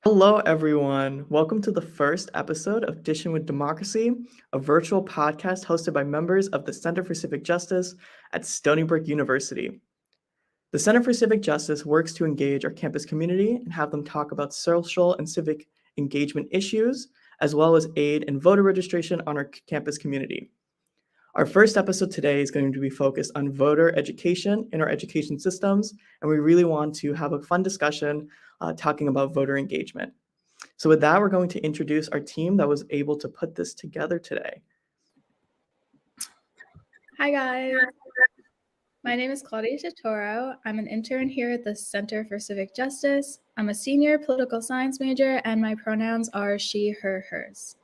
Hello, everyone. Welcome to the first episode of Dishin With Democracy, a virtual podcast hosted by members of the Center for Civic Justice at Stony Brook University. The Center for Civic Justice works to engage our campus community and have them talk about social and civic engagement issues, as well as aid and voter registration on our campus community. Our first episode today is going to be focused on voter education in our education systems, and we really want to have a fun discussion talking about voter engagement. So with that, we're going to introduce our team that was able to put this together today. Hi guys, my name is Claudia Totoro. I'm an intern here at the Center for Civic Justice. I'm a senior political science major and my pronouns are she, her, hers.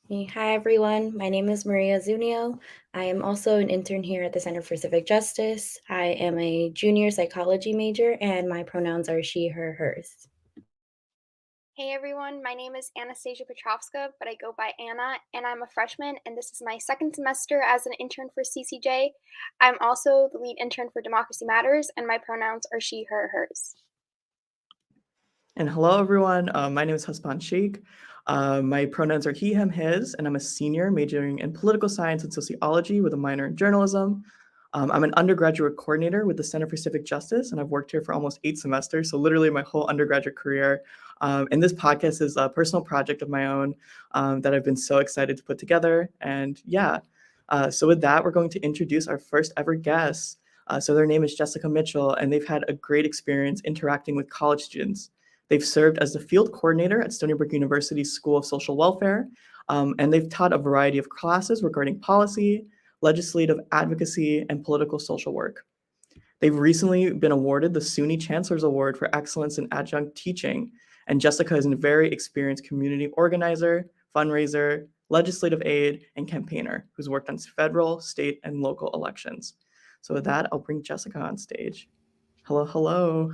Hi everyone, my name is Maria Zunio. I am also an intern here at the Center for Civic Justice. I am a junior psychology major and my pronouns are she, her, hers. Hey everyone, my name is Anastasia Petrovska, but I go by Anna, and I'm a freshman, and this is my second semester as an intern for CCJ. I'm also the lead intern for Democracy Matters, and my pronouns are she, her, hers. And hello, everyone. My name is Husbaan Sheikh. My pronouns are he, him, his, and I'm a senior majoring in political science and sociology with a minor in journalism. I'm an undergraduate coordinator with the Center for Civic Justice, and I've worked here for almost 8 semesters, so literally my whole undergraduate career. And this podcast is a personal project of my own that I've been so excited to put together. And yeah, so with that, we're going to introduce our first ever guest. So their name is Jessica Mitchell, and they've had a great experience interacting with college students. They've served as the field coordinator at Stony Brook University's School of Social Welfare, and they've taught a variety of classes regarding policy, legislative advocacy, and political social work. They've recently been awarded the SUNY Chancellor's Award for Excellence in Adjunct Teaching, and Jessica is a very experienced community organizer, fundraiser, legislative aide, and campaigner who's worked on federal, state, and local elections. So with that, I'll bring Jessica on stage. Hello, hello.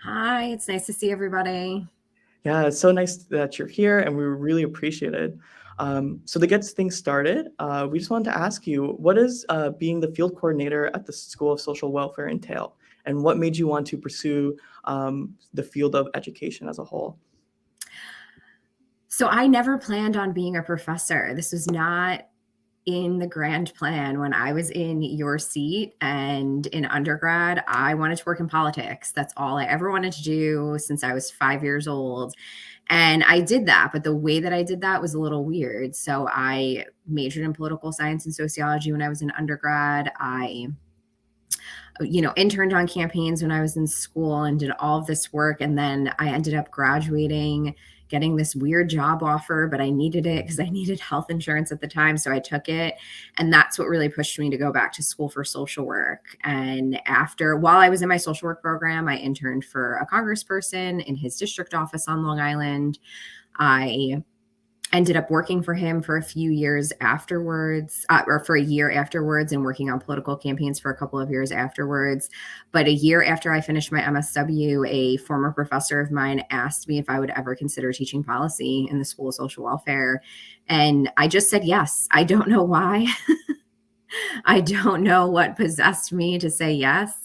Hi, it's nice to see everybody. Yeah, it's so nice that you're here, and we really appreciate it. So to get things started, we just wanted to ask you, what does being the field coordinator at the School of Social Welfare entail? And what made you want to pursue the field of education as a whole? So I never planned on being a professor. This was not in the grand plan. When I was in your seat and in undergrad, I wanted to work in politics. That's all I ever wanted to do since I was 5 years old. And I did that, but the way that I did that was a little weird. So I majored in political science and sociology when I was in undergrad. I interned on campaigns when I was in school and did all of this work. And then I ended up graduating, getting this weird job offer, but I needed it because I needed health insurance at the time. So I took it. And that's what really pushed me to go back to school for social work. And while I was in my social work program, I interned for a congressperson in his district office on Long Island. I ended up working for him for a few years afterwards, or for a year afterwards, and working on political campaigns for a couple of years afterwards. But a year after I finished my MSW, a former professor of mine asked me if I would ever consider teaching policy in the School of Social Welfare. And I just said yes. I don't know why. I don't know what possessed me to say yes.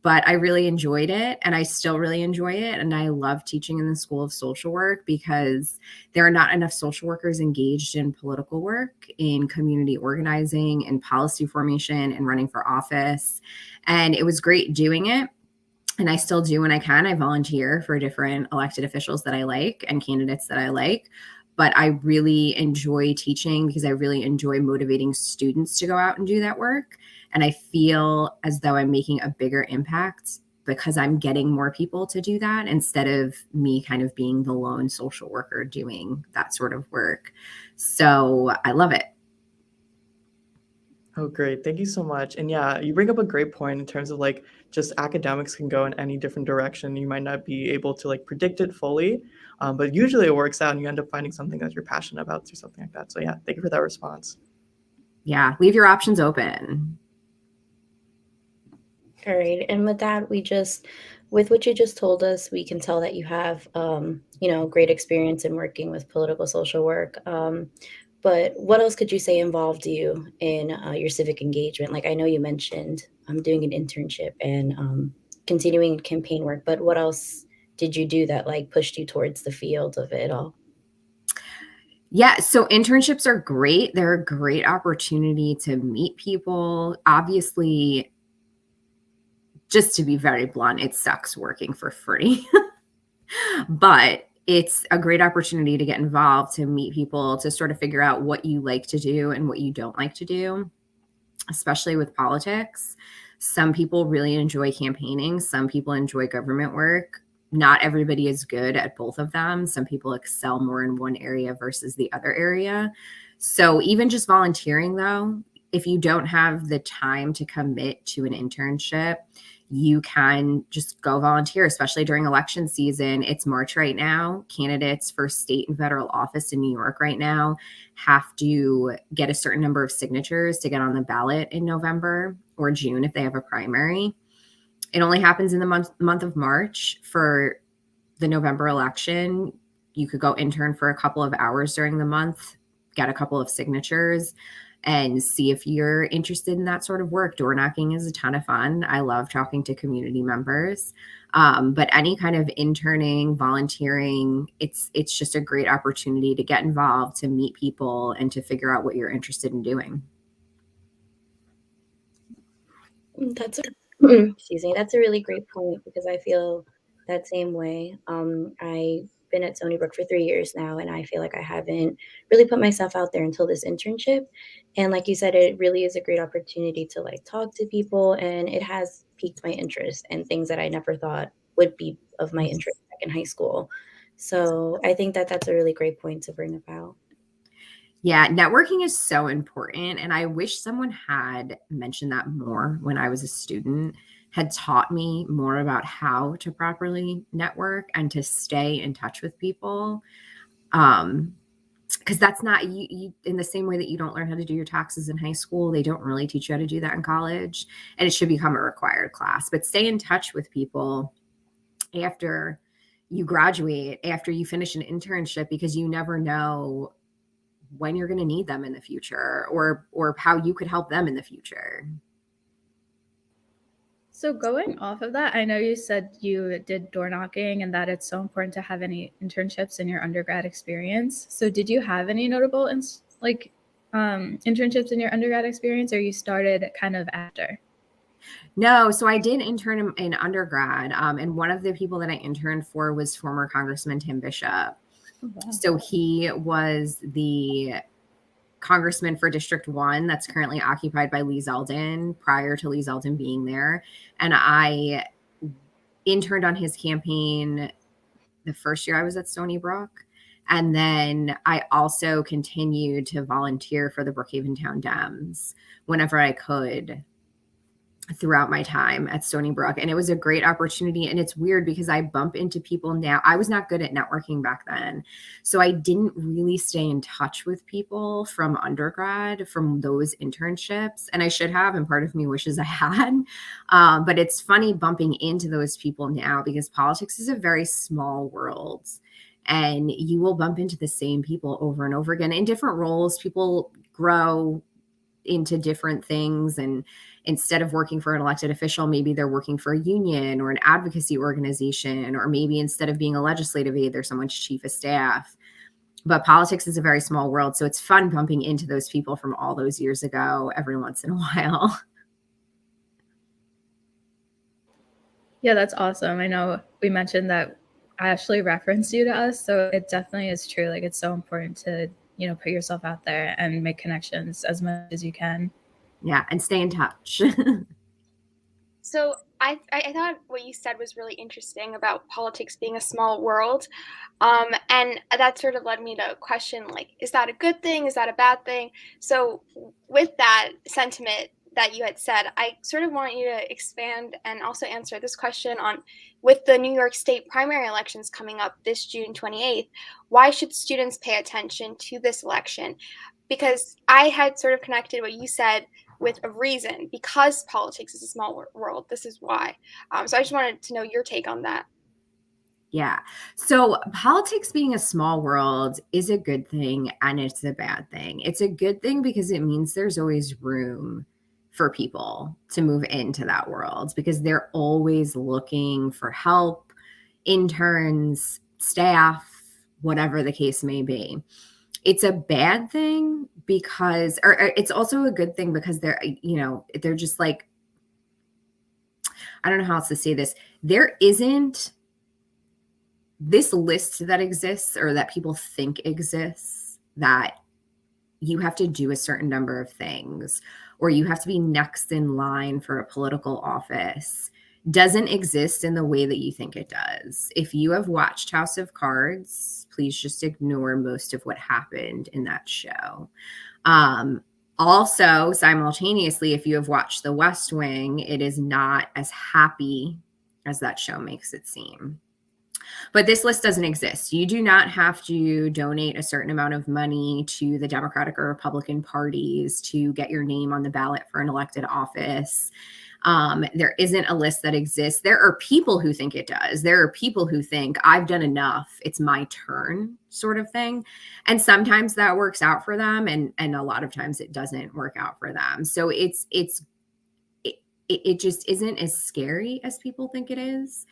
But I really enjoyed it, and I still really enjoy it. And I love teaching in the School of Social Work because there are not enough social workers engaged in political work, in community organizing, in policy formation, and running for office. And it was great doing it. And I still do when I can. I volunteer for different elected officials that I like and candidates that I like. But I really enjoy teaching because I really enjoy motivating students to go out and do that work. And I feel as though I'm making a bigger impact because I'm getting more people to do that instead of me kind of being the lone social worker doing that sort of work. So I love it. Oh, great. Thank you so much. And yeah, you bring up a great point in terms of just academics can go in any different direction. You might not be able to predict it fully, but usually it works out and you end up finding something that you're passionate about through something like that. So yeah, thank you for that response. Yeah, leave your options open. All right. And with that, with what you just told us, we can tell that you have, great experience in working with political social work. But what else could you say involved you in your civic engagement? I know you mentioned doing an internship and continuing campaign work, but what else did you do that like pushed you towards the field of it all? Yeah, so internships are great. They're a great opportunity to meet people. Obviously, just to be very blunt, it sucks working for free. But it's a great opportunity to get involved, to meet people, to sort of figure out what you like to do and what you don't like to do, especially with politics. Some people really enjoy campaigning. Some people enjoy government work. Not everybody is good at both of them. Some people excel more in one area versus the other area. So even just volunteering, though, if you don't have the time to commit to an internship, you can just go volunteer, especially during election season. It's March right now. Candidates for state and federal office in New York right now have to get a certain number of signatures to get on the ballot in November or June if they have a primary. It only happens in the month of March. For the November election, you could go intern for a couple of hours during the month, get a couple of signatures, and see if you're interested in that sort of work. Door knocking is a ton of fun. I love talking to community members. But any kind of interning, volunteering, it's just a great opportunity to get involved, to meet people, and to figure out what you're interested in doing. Excuse me, that's a really great point, because I feel that same way. I've been at Stony Brook for 3 years now, and I feel like I haven't really put myself out there until this internship. And like you said, it really is a great opportunity to like talk to people, and it has piqued my interest and things that I never thought would be of my interest back in high school. So I think that that's a really great point to bring about. Yeah, networking is so important. And I wish someone had mentioned that more when I was a student, had taught me more about how to properly network and to stay in touch with people. Because that's not you in the same way that you don't learn how to do your taxes in high school, they don't really teach you how to do that in college. And it should become a required class. But stay in touch with people after you graduate, after you finish an internship, because you never know when you're going to need them in the future, or how you could help them in the future. So going off of that, I know you said you did door knocking and that it's so important to have any internships in your undergrad experience. So did you have any notable internships in your undergrad experience, or you started kind of after? No, so I did intern in undergrad, and one of the people that I interned for was former Congressman Tim Bishop. Oh, wow. So he was the congressman for District 1 that's currently occupied by Lee Zeldin, prior to Lee Zeldin being there. And I interned on his campaign the first year I was at Stony Brook. And then I also continued to volunteer for the Brookhaven Town Dems whenever I could throughout my time at Stony Brook. And it was a great opportunity. And it's weird because I bump into people now. I was not good at networking back then. So I didn't really stay in touch with people from undergrad, from those internships. And I should have, and part of me wishes I had. But it's funny bumping into those people now, because politics is a very small world. And you will bump into the same people over and over again in different roles. People grow into different things, and instead of working for an elected official, maybe they're working for a union or an advocacy organization, or maybe instead of being a legislative aide, they're someone's chief of staff. But politics is a very small world, so it's fun bumping into those people from all those years ago every once in a while. Yeah, that's awesome. I know we mentioned that Ashley referenced you to us, so it definitely is true. Like, it's so important to put yourself out there and make connections as much as you can. Yeah, and stay in touch. So I thought what you said was really interesting about politics being a small world. And that sort of led me to question, like, is that a good thing? Is that a bad thing? So with that sentiment that you had said, I sort of want you to expand and also answer this question on, with the New York State primary elections coming up this June 28th, why should students pay attention to this election? Because I had sort of connected what you said with a reason, because politics is a small world. This is why. So I just wanted to know your take on that. Yeah. So politics being a small world is a good thing, and it's a bad thing. It's a good thing because it means there's always room for people to move into that world, because they're always looking for help interns, staff, whatever the case may be. It's a bad thing because, or it's also a good thing because they're just like, I don't know how else to say this. There isn't this list that exists or that people think exists that you have to do a certain number of things or you have to be next in line for a political office doesn't exist in the way that you think it does. If you have watched House of Cards, please just ignore most of what happened in that show. Also, simultaneously, if you have watched The West Wing, it is not as happy as that show makes it seem. But this list doesn't exist. You do not have to donate a certain amount of money to the Democratic or Republican parties to get your name on the ballot for an elected office. There isn't a list that exists. There are people who think it does. There are people who think I've done enough, it's my turn, sort of thing. And sometimes that works out for them, and a lot of times it doesn't work out for them. So it just isn't as scary as people think it is.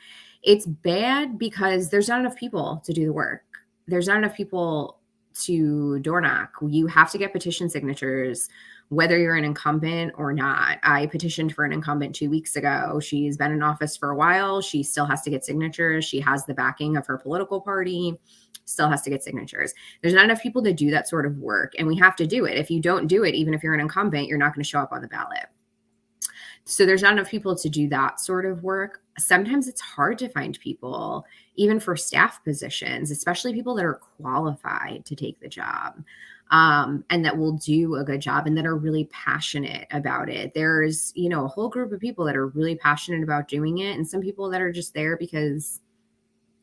It's bad because there's not enough people to do the work. There's not enough people to door knock. You have to get petition signatures, whether you're an incumbent or not. I petitioned for an incumbent 2 weeks ago. She's been in office for a while. She still has to get signatures. She has the backing of her political party, still has to get signatures. There's not enough people to do that sort of work, and we have to do it. If you don't do it, even if you're an incumbent, you're not going to show up on the ballot. So there's not enough people to do that sort of work. Sometimes it's hard to find people, even for staff positions, especially people that are qualified to take the job, and that will do a good job and that are really passionate about it. There's, a whole group of people that are really passionate about doing it, and some people that are just there because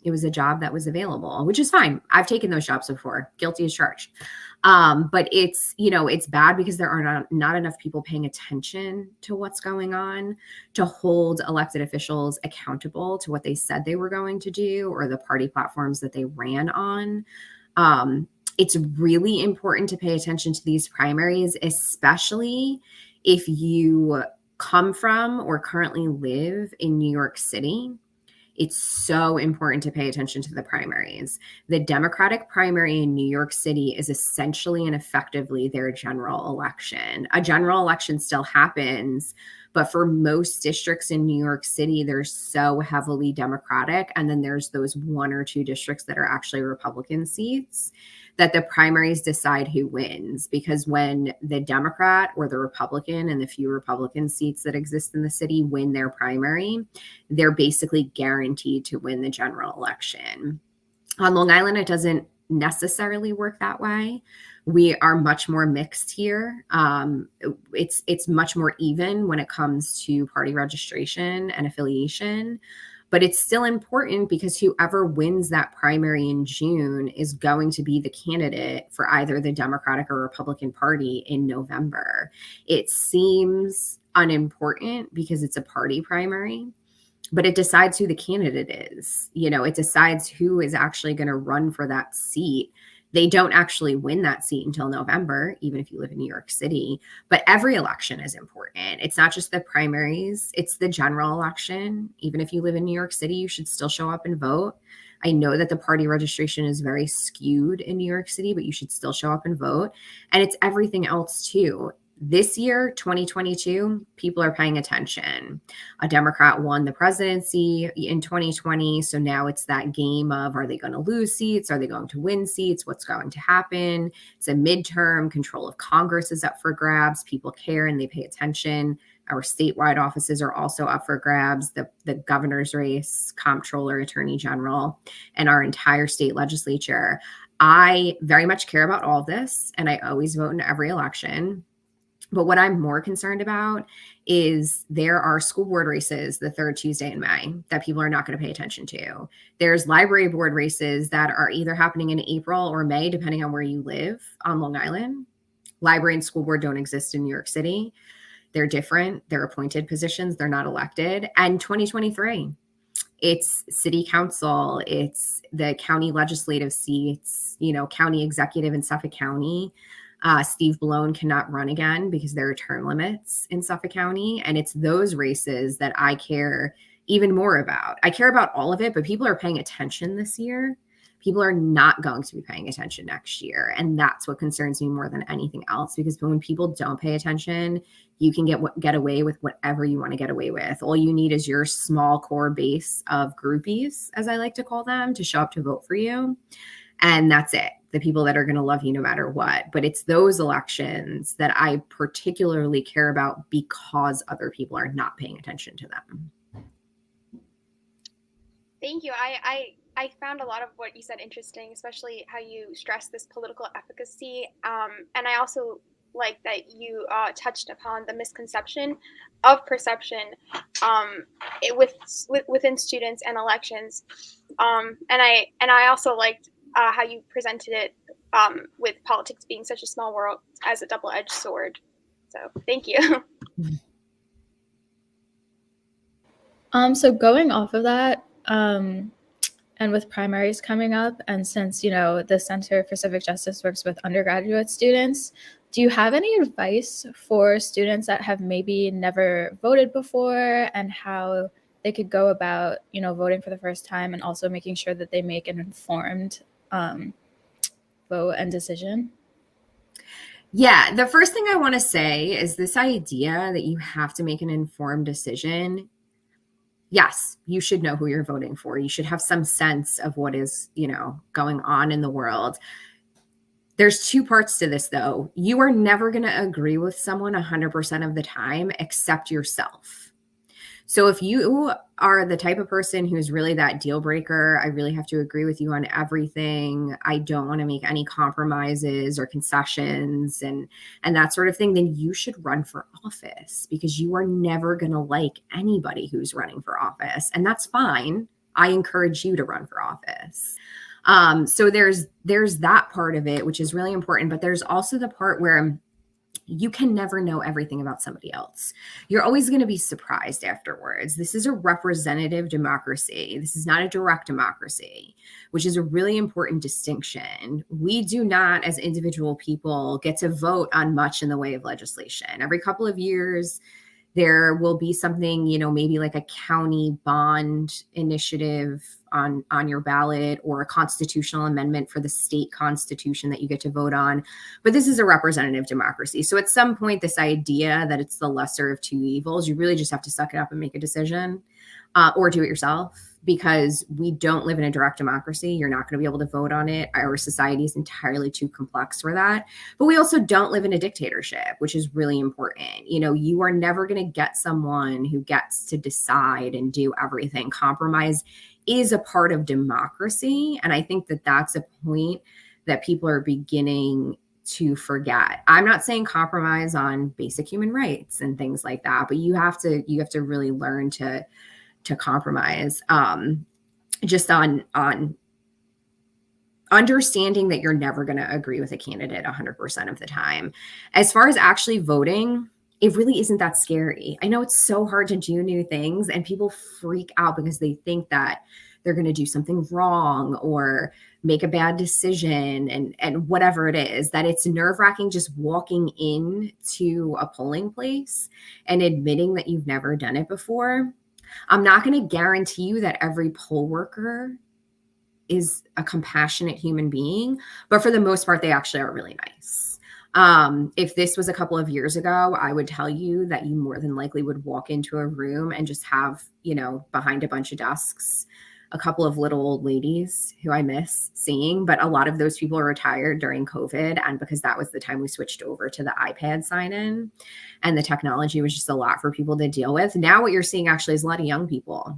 it was a job that was available, which is fine. I've taken those jobs before, guilty as charged. But it's bad because there are not enough people paying attention to what's going on to hold elected officials accountable to what they said they were going to do or the party platforms that they ran on. It's really important to pay attention to these primaries, especially if you come from or currently live in New York City. It's so important to pay attention to the primaries. The Democratic primary in New York City is essentially and effectively their general election. A general election still happens, but for most districts in New York City, they're so heavily Democratic. And then there's those 1 or 2 districts that are actually Republican seats that the primaries decide who wins. Because when the Democrat or the Republican and the few Republican seats that exist in the city win their primary, they're basically guaranteed to win the general election. On Long Island, it doesn't necessarily work that way. We are much more mixed here. It's much more even when it comes to party registration and affiliation. But it's still important because whoever wins that primary in June is going to be the candidate for either the Democratic or Republican Party in November. It seems unimportant because it's a party primary, but it decides who the candidate is. It decides who is actually going to run for that seat. They don't actually win that seat until November, even if you live in New York City. But every election is important. It's not just the primaries, it's the general election. Even if you live in New York City, you should still show up and vote. I know that the party registration is very skewed in New York City, but you should still show up and vote. And it's everything else too. This year, 2022, people are paying attention. A Democrat won the presidency in 2020. So now it's that game of, are they going to lose seats? Are they going to win seats? What's going to happen? It's a midterm. Control of Congress is up for grabs. People care and they pay attention. Our statewide offices are also up for grabs. The governor's race, comptroller, attorney general, and our entire state legislature. I very much care about all of this, and I always vote in every election. But what I'm more concerned about is there are school board races the 3rd Tuesday in May that people are not going to pay attention to. There's library board races that are either happening in April or May, depending on where you live on Long Island. Library and school board don't exist in New York City. They're different. They're appointed positions. They're not elected. And 2023, it's city council. It's the county legislative seats, county executive in Suffolk County. Steve Ballone cannot run again because there are term limits in Suffolk County. And it's those races that I care even more about. I care about all of it, but people are paying attention this year. People are not going to be paying attention next year. And that's what concerns me more than anything else, because when people don't pay attention, you can get away with whatever you want to get away with. All you need is your small core base of groupies, as I like to call them, to show up to vote for you. And that's it. The people that are going to love you no matter what. But it's those elections that I particularly care about because other people are not paying attention to them. Thank you. I found a lot of what you said interesting, especially how you stress this political efficacy. And I also like that you touched upon the misconception of perception within students and elections. And I also liked how you presented it with politics being such a small world as a double-edged sword. So thank you. So going off of that, and with primaries coming up, and since, the Center for Civic Justice works with undergraduate students, do you have any advice for students that have maybe never voted before and how they could go about, voting for the first time and also making sure that they make an informed vote and decision? Yeah, the first thing I want to say is this idea that you have to make an informed decision. Yes, you should know who you're voting for. You should have some sense of what is, going on in the world. There's two parts to this, though. You are never going to agree with someone 100% of the time except yourself. So if you are the type of person who's really that deal breaker, I really have to agree with you on everything, I don't want to make any compromises or concessions and that sort of thing, then you should run for office, because you are never going to like anybody who's running for office. And that's fine. I encourage you to run for office. So there's that part of it, which is really important. But there's also the part where you can never know everything about somebody else. You're always going to be surprised afterwards. This is a representative democracy. This is not a direct democracy, which is a really important distinction. We do not, as individual people, get to vote on much in the way of legislation. Every couple of years, there will be something, maybe like a county bond initiative on your ballot, or a constitutional amendment for the state constitution that you get to vote on. But this is a representative democracy. So at some point, this idea that it's the lesser of two evils, you really just have to suck it up and make a decision, or do it yourself, because we don't live in a direct democracy. You're not going to be able to vote on it. Our society is entirely too complex for that. But we also don't live in a dictatorship, which is really important. You are never going to get someone who gets to decide and do everything. Compromise is a part of democracy. And I think that that's a point that people are beginning to forget. I'm not saying compromise on basic human rights and things like that, but you have to really learn to compromise just on understanding that you're never going to agree with a candidate 100% of the time. As far as actually voting, it really isn't that scary. I know it's so hard to do new things, and people freak out because they think that they're going to do something wrong or make a bad decision and whatever it is, that it's nerve-wracking just walking into a polling place and admitting that you've never done it before. I'm not going to guarantee you that every poll worker is a compassionate human being, but for the most part, they actually are really nice. If this was a couple of years ago, I would tell you that you more than likely would walk into a room and just have, behind a bunch of desks, a couple of little old ladies who I miss seeing, but a lot of those people are retired during COVID. And because that was the time we switched over to the iPad sign-in, and the technology was just a lot for people to deal with. Now what you're seeing actually is a lot of young people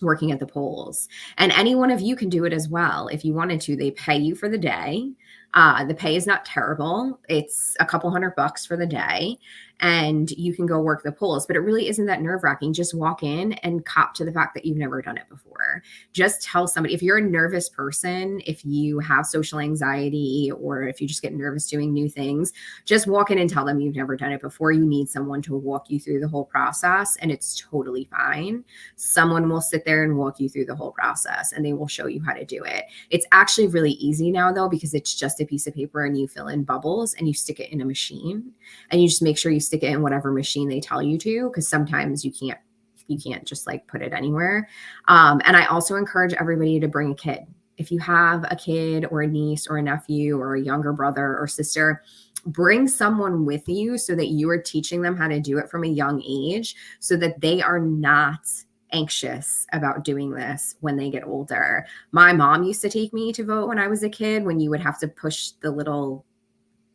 working at the polls, and any one of you can do it as well. If you wanted to, they pay you for the day. The pay is not terrible. It's a couple $100 for the day, and you can go work the polls, but it really isn't that nerve-wracking. Just walk in and cop to the fact that you've never done it before. Just tell somebody, if you're a nervous person, if you have social anxiety, or if you just get nervous doing new things, just walk in and tell them you've never done it before. You need someone to walk you through the whole process, and it's totally fine. Someone will sit there and walk you through the whole process, and they will show you how to do it. It's actually really easy now, though, because it's just a piece of paper and you fill in bubbles and you stick it in a machine, and you just make sure you stick it in whatever machine they tell you to, because sometimes you can't you can't just like put it anywhere. And I also encourage everybody to bring a kid. If you have a kid or a niece or a nephew or a younger brother or sister, bring someone with you so that you are teaching them how to do it from a young age so that they are not anxious about doing this when they get older. My mom used to take me to vote when I was a kid, when you would have to push the little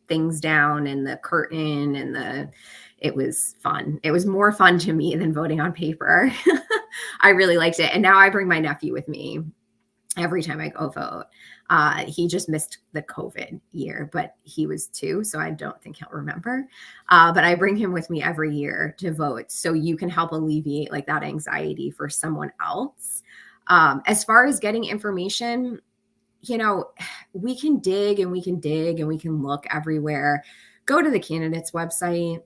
things down and the curtain and it was fun. It was more fun to me than voting on paper. I really liked it. And now I bring my nephew with me every time I go vote. He just missed the COVID year, but he was 2, so I don't think he'll remember. But I bring him with me every year to vote, so you can help alleviate like that anxiety for someone else. As far as getting information, you know, we can dig and we can look everywhere. Go to the candidate's website.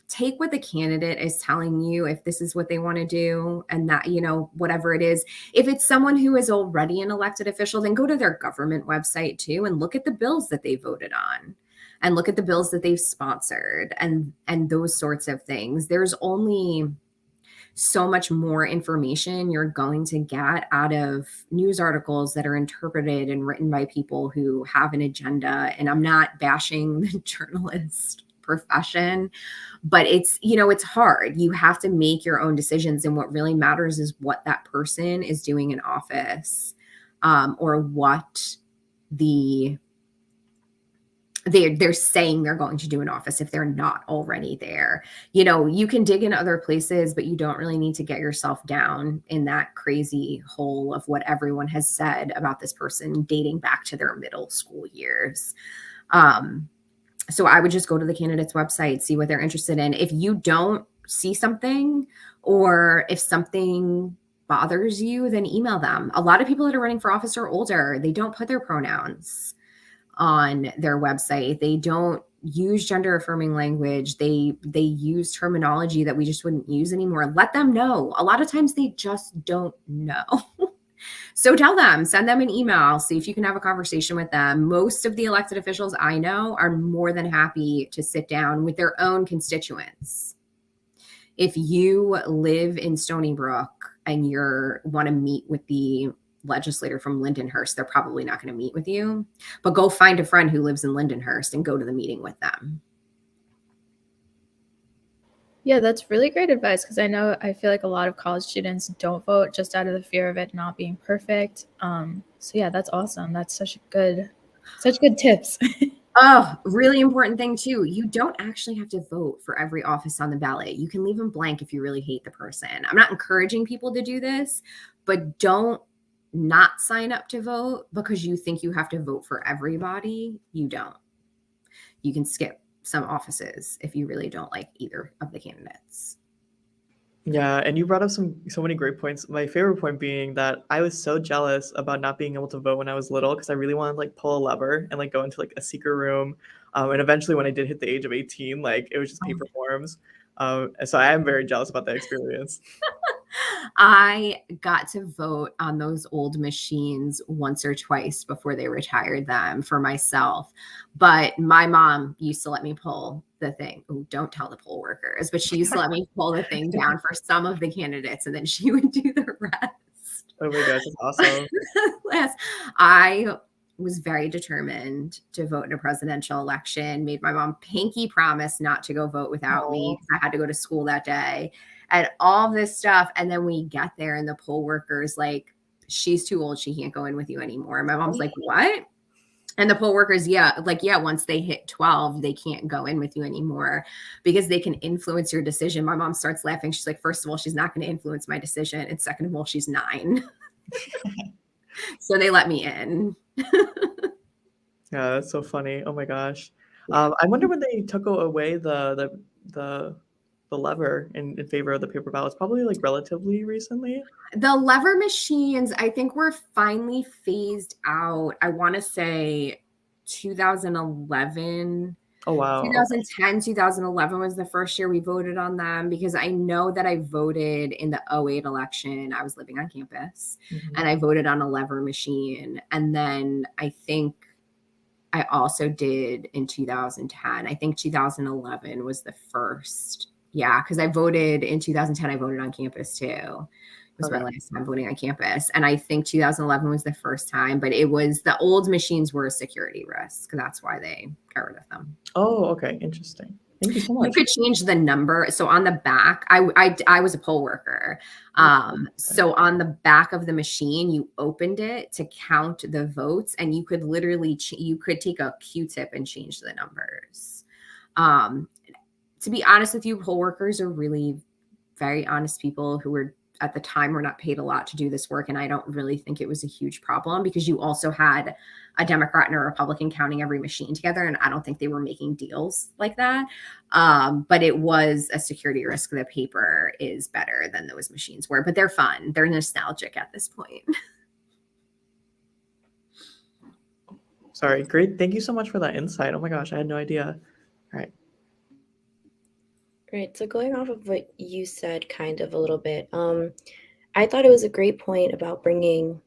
Take what the candidate is telling you, if this is what they want to do, and that, you know, whatever it is. If it's someone who is already an elected official, then go to their government website too and look at the bills that they voted on and look at the bills that they've sponsored and those sorts of things. There's only so much more information you're going to get out of news articles that are interpreted and written by people who have an agenda. And I'm not bashing the journalist profession, but it's, you know, it's hard. You have to make your own decisions. And what really matters is what that person is doing in office, or what they're saying they're going to do in office if they're not already there. You know, you can dig in other places, but you don't really need to get yourself down in that crazy hole of what everyone has said about this person dating back to their middle school years. So I would just go to the candidate's website, see what they're interested in. If you don't see something, or if something bothers you, then email them. A lot of people that are running for office are older. They don't put their pronouns on their website. They don't use gender affirming language. They use terminology that we just wouldn't use anymore. Let them know. A lot of times they just don't know. So tell them, send them an email, see if you can have a conversation with them. Most of the elected officials I know are more than happy to sit down with their own constituents. If you live in Stony Brook and you want to meet with the legislator from Lindenhurst, they're probably not going to meet with you, but go find a friend who lives in Lindenhurst and go to the meeting with them. Yeah, that's really great advice, because I feel like a lot of college students don't vote just out of the fear of it not being perfect. So yeah, that's awesome. That's such good tips. Oh, really important thing too. You don't actually have to vote for every office on the ballot. You can leave them blank if you really hate the person. I'm not encouraging people to do this, but don't not sign up to vote because you think you have to vote for everybody. You don't. You can skip some offices if you really don't like either of the candidates. Yeah, and you brought up so many great points. My favorite point being that I was so jealous about not being able to vote when I was little, because I really wanted to like pull a lever and like go into like a secret room. And eventually when I did hit the age of 18, like it was just paper forms. So I am very jealous about that experience. I got to vote on those old machines once or twice before they retired them for myself. But my mom used to let me pull the thing. Oh, don't tell the poll workers, but she used to let me pull the thing down for some of the candidates, and then she would do the rest. Oh my gosh, that's awesome. Yes, I was very determined to vote in a presidential election, made my mom pinky promise not to go vote without me because I had to go to school that day and all this stuff. And then we get there and the poll workers like, she's too old. She can't go in with you anymore. And my mom's like, what? And the poll workers, once they hit 12, they can't go in with you anymore because they can influence your decision. My mom starts laughing. She's like, first of all, she's not going to influence my decision. And second of all, she's 9. So they let me in. Yeah, that's so funny. Oh my gosh. I wonder when they took away the lever in favor of the paper ballots, probably like relatively recently. The lever machines, I think, were finally phased out. I want to say 2011. Oh, wow. 2010, 2011 was the first year we voted on them, because I know that I voted in the 2008 election. I was living on campus and I voted on a lever machine. And then I think I also did in 2010. I think 2011 was the first Yeah, because I voted in 2010. I voted on campus too. It was my Okay. last time voting on campus. And I think 2011 was the first time, but it was the old machines were a security risk. That's why they got rid of them. Oh, okay. Interesting. Thank you so You much. could change the number. So on the back, I was a poll worker. So on the back of the machine, you opened it to count the votes, and you could literally you could take a Q-tip and change the numbers. To be honest with you, poll workers are really very honest people who were at the time were not paid a lot to do this work. And I don't really think it was a huge problem because you also had a Democrat and a Republican counting every machine together. And I don't think they were making deals like that. But it was a security risk. The paper is better than those machines were, but they're fun. They're nostalgic at this point. Sorry. Great. Thank you so much for that insight. Oh my gosh, I had no idea. All right. Right. So going off of what you said kind of a little bit, I thought it was a great point about bringing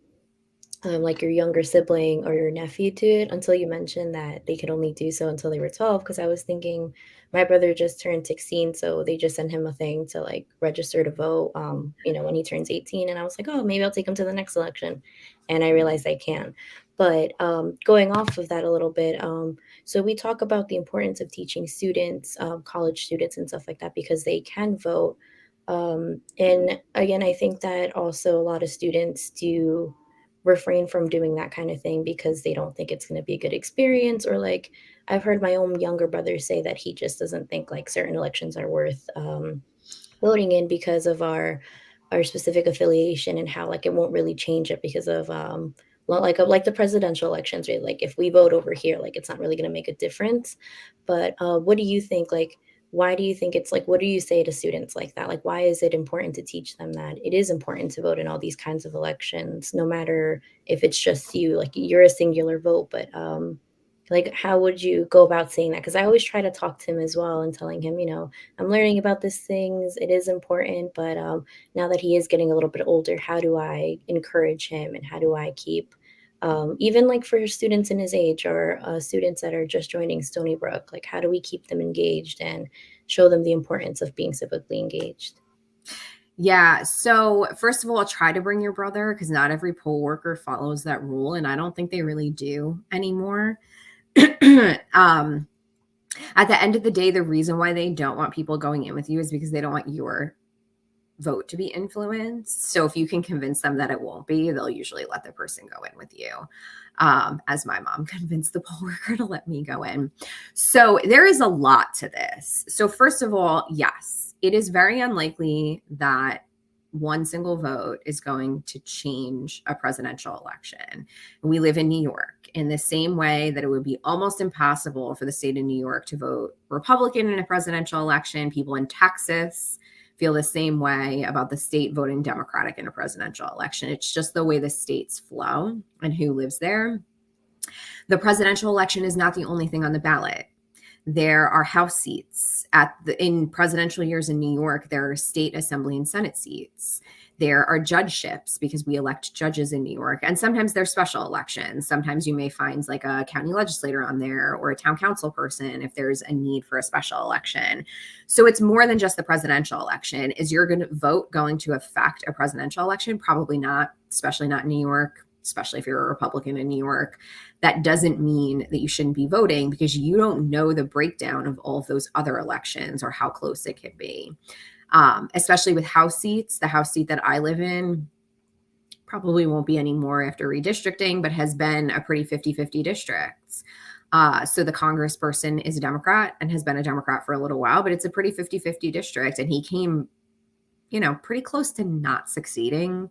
like your younger sibling or your nephew to it until you mentioned that they could only do so until they were 12. Because I was thinking my brother just turned 16, so they just sent him a thing to like register to vote, when he turns 18. And I was like, oh, maybe I'll take him to the next election. And I realized I can. But going off of that a little bit, so we talk about the importance of teaching students, college students and stuff like that, because they can vote. And again, I think that also a lot of students do refrain from doing that kind of thing because they don't think it's going to be a good experience, or like I've heard my own younger brother say that he just doesn't think like certain elections are worth voting in because of our specific affiliation, and how like it won't really change it because of like the presidential elections, right? Like if we vote over here, like it's not really going to make a difference. But what do you think? Like, why do you think it's like, what do you say to students like that? Like, why is it important to teach them that it is important to vote in all these kinds of elections, no matter if it's just you, like you're a singular vote, but like, how would you go about saying that? Because I always try to talk to him as well and telling him, I'm learning about these things. It is important, but now that he is getting a little bit older, how do I encourage him, and how do I keep even like for students in his age, or students that are just joining Stony Brook, like how do we keep them engaged and show them the importance of being civically engaged? Yeah. So first of all, try to bring your brother, because not every poll worker follows that rule. And I don't think they really do anymore. At the end of the day, the reason why they don't want people going in with you is because they don't want your vote to be influenced. So if you can convince them that it won't be, they'll usually let the person go in with you. As my mom convinced the poll worker to let me go in. So there is a lot to this. So first of all, yes, it is very unlikely that one single vote is going to change a presidential election. We live in New York, in the same way that it would be almost impossible for the state of New York to vote Republican in a presidential election. People in Texas feel the same way about the state voting Democratic in a presidential election. It's just the way the states flow and who lives there. The presidential election is not the only thing on the ballot. There are House seats in presidential years in New York. There are state assembly and Senate seats. There are judgeships, because we elect judges in New York. And sometimes there's special elections. Sometimes you may find like a county legislator on there, or a town council person if there's a need for a special election. So it's more than just the presidential election. Is your vote going to affect a presidential election? Probably not, especially not in New York, especially if you're a Republican in New York. That doesn't mean that you shouldn't be voting, because you don't know the breakdown of all of those other elections or how close it could be. Especially with House seats. The House seat that I live in probably won't be anymore after redistricting, but has been a pretty 50-50 district. So the congressperson is a Democrat and has been a Democrat for a little while, but it's a pretty 50-50 district. And he came, pretty close to not succeeding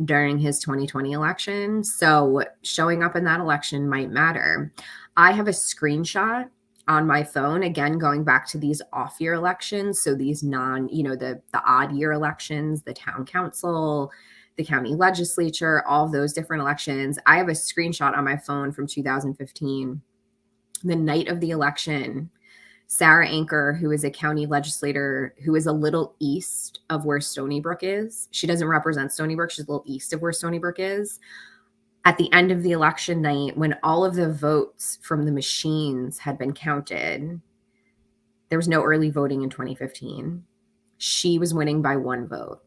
during his 2020 election. So showing up in that election might matter. I have a screenshot on my phone, again, going back to these off-year elections. So these the odd year elections, the town council, the county legislature, all of those different elections. I have a screenshot on my phone from 2015. The night of the election, Sarah Anker, who is a county legislator who is a little east of where Stony Brook is. She doesn't represent Stony Brook. She's a little east of where Stony Brook is. At the end of the election night, when all of the votes from the machines had been counted, there was no early voting in 2015. she was winning by 1 vote.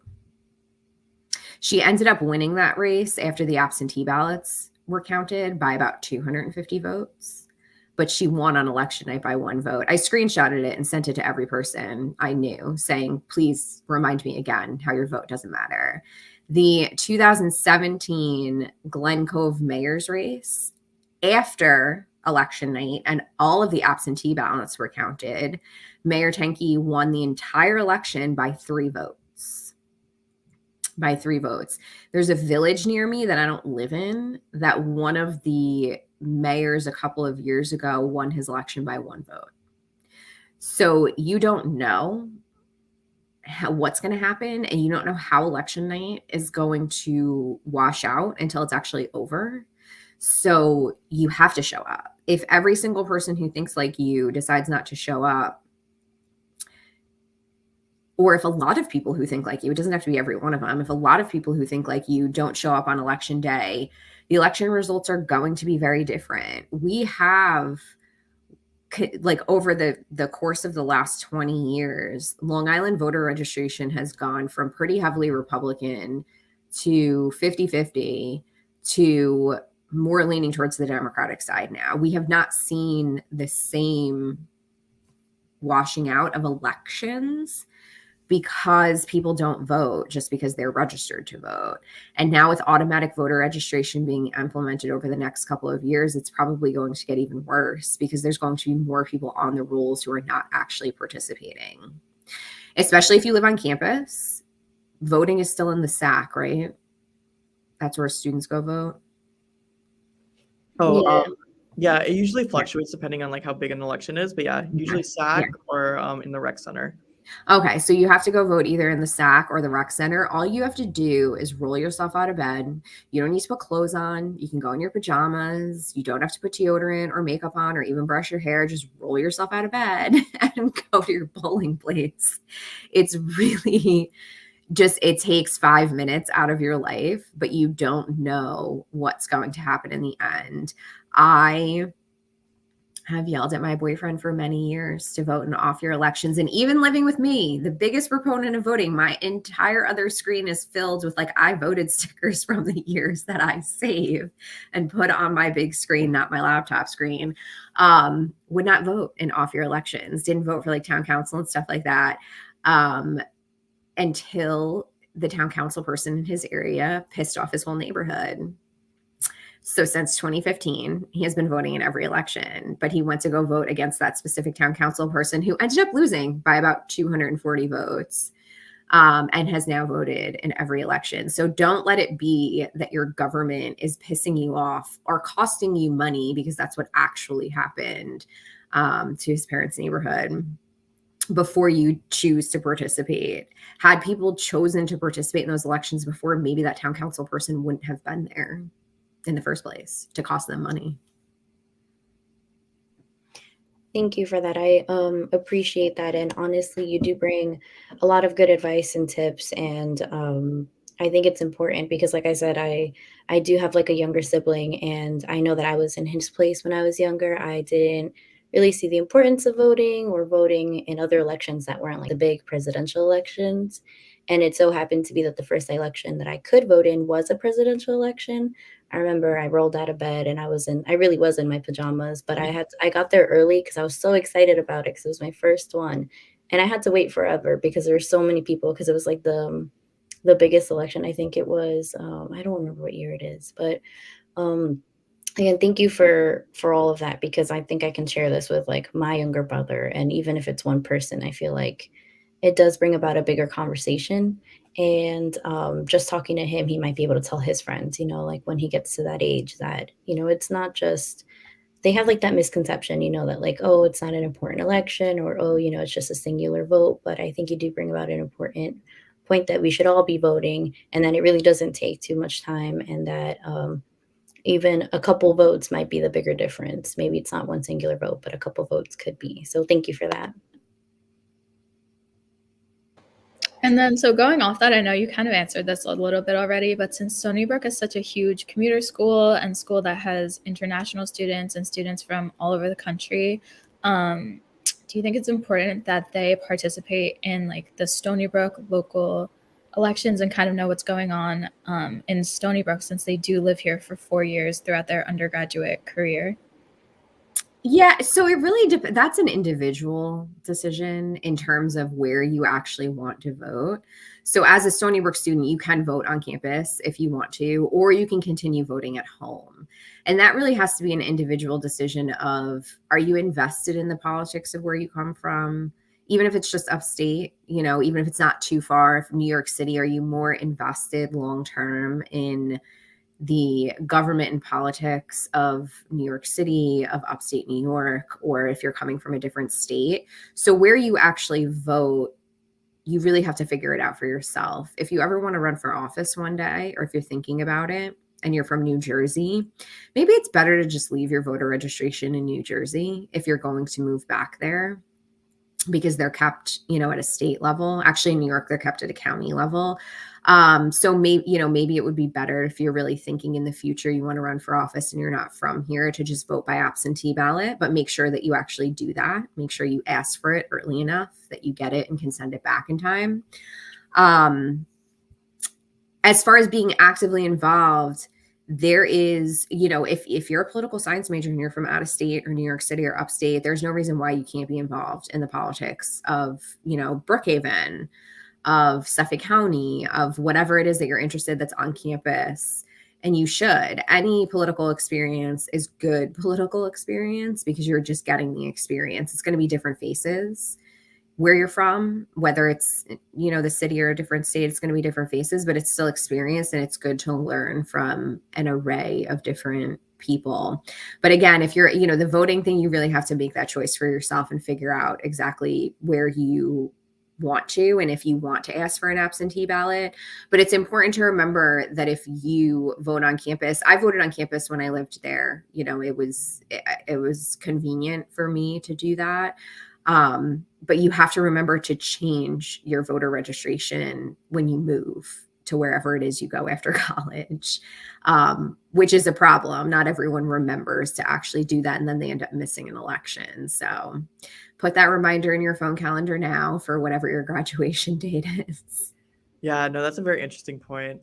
She ended up winning that race after the absentee ballots were counted by about 250 votes, but she won on election night by 1 vote. I screenshotted it and sent it to every person I knew saying, please remind me again how your vote doesn't matter. The 2017 Glen Cove mayor's race, after election night and all of the absentee ballots were counted, Mayor Tenke won the entire election by 3 votes. By 3 votes. There's a village near me that I don't live in that one of the mayors a couple of years ago won his election by 1 vote. So you don't know what's going to happen, and you don't know how election night is going to wash out until it's actually over. So you have to show up. If every single person who thinks like you decides not to show up, or if a lot of people who think like you, it doesn't have to be every one of them, if a lot of people who think like you don't show up on election day, the election results are going to be very different. We have, like, over the course of the last 20 years, Long Island voter registration has gone from pretty heavily Republican to 50-50 to more leaning towards the Democratic side now. We have not seen the same washing out of elections because people don't vote just because they're registered to vote. And now with automatic voter registration being implemented over the next couple of years, it's probably going to get even worse because there's going to be more people on the rolls who are not actually participating. Especially if you live on campus, voting is still in the SAC, right? That's where students go vote. Oh, yeah, it usually fluctuates depending on like how big an election is, but yeah, usually SAC or in the rec center. Okay, so you have to go vote either in the SAC or the rec center. All you have to do is roll yourself out of bed. You don't need to put clothes on. You can go in your pajamas. You don't have to put deodorant or makeup on or even brush your hair. Just roll yourself out of bed and go to your polling place. It's really just, it takes 5 minutes out of your life, but you don't know what's going to happen in the end. I have yelled at my boyfriend for many years to vote in off-year elections. And even living with me, the biggest proponent of voting, my entire other screen is filled with like I voted stickers from the years that I save and put on my big screen, not my laptop screen. Would not vote in off-year elections, didn't vote for like town council and stuff like that until the town council person in his area pissed off his whole neighborhood. So since 2015, he has been voting in every election, but he went to go vote against that specific town council person who ended up losing by about 240 votes and has now voted in every election. So don't let it be that your government is pissing you off or costing you money, because that's what actually happened to his parents' neighborhood before you choose to participate. Had people chosen to participate in those elections before, maybe that town council person wouldn't have been there in the first place to cost them money. Thank you for that. I appreciate that. And honestly, you do bring a lot of good advice and tips. And I think it's important because, like I said, I do have like a younger sibling, and I know that I was in his place when I was younger. I didn't really see the importance of voting or voting in other elections that weren't like the big presidential elections. And it so happened to be that the first election that I could vote in was a presidential election. I remember I rolled out of bed and I really was in my pajamas, but I got there early because I was so excited about it because it was my first one. And I had to wait forever because there were so many people, because it was like the biggest election. I think it was, I don't remember what year it is, but again, thank you for all of that, because I think I can share this with like my younger brother. And even if it's one person, I feel like it does bring about a bigger conversation. And just talking to him, he might be able to tell his friends, like when he gets to that age that, it's not just, they have like that misconception, that like, oh, it's not an important election, or, oh, it's just a singular vote. But I think you do bring about an important point that we should all be voting, and that it really doesn't take too much time, and that even a couple votes might be the bigger difference. Maybe it's not one singular vote, but a couple votes could be. So thank you for that. And then, so going off that, I know you kind of answered this a little bit already, but since Stony Brook is such a huge commuter school and school that has international students and students from all over the country, do do you think it's important that they participate in like the Stony Brook local elections and kind of know what's going on in Stony Brook, since they do live here for 4 years throughout their undergraduate career? Yeah, so it really that's an individual decision in terms of where you actually want to vote. So as a Stony Brook student, you can vote on campus if you want to, or you can continue voting at home. And that really has to be an individual decision of, are you invested in the politics of where you come from? Even if it's just upstate, you know, even if it's not too far from New York City, are you more invested long-term in the government and politics of New York City, of upstate New York, or if you're coming from a different state? So where you actually vote, you really have to figure it out for yourself. If you ever want to run for office one day, or if you're thinking about it and you're from New Jersey, maybe it's better to just leave your voter registration in New Jersey if you're going to move back there, because they're kept, you know, at a state level. Actually, in New York, they're kept at a county level. So maybe it would be better if you're really thinking in the future, you want to run for office and you're not from here, to just vote by absentee ballot, but make sure that you actually do that. Make sure you ask for it early enough that you get it and can send it back in time. As far as being actively involved, there is, you know, if you're a political science major and you're from out of state or New York City or upstate, there's no reason why you can't be involved in the politics of, you know, Brookhaven, of Suffolk County, of whatever it is that you're interested that's on campus. And you should. Any political experience is good political experience, because you're just getting the experience. It's going to be different faces where you're from, whether it's, you know, the city or a different state, it's going to be different faces, but it's still experience, and it's good to learn from an array of different people. But again, if you're, you know, the voting thing, you really have to make that choice for yourself and figure out exactly where you want to, and if you want to ask for an absentee ballot. But it's important to remember that if you vote on campus, I voted on campus when I lived there, you know, it was convenient for me to do that. But you have to remember to change your voter registration when you move to wherever it is you go after college, which is a problem. Not everyone remembers to actually do that, and then they end up missing an election. So put that reminder in your phone calendar now for whatever your graduation date is. Yeah, no, that's a very interesting point,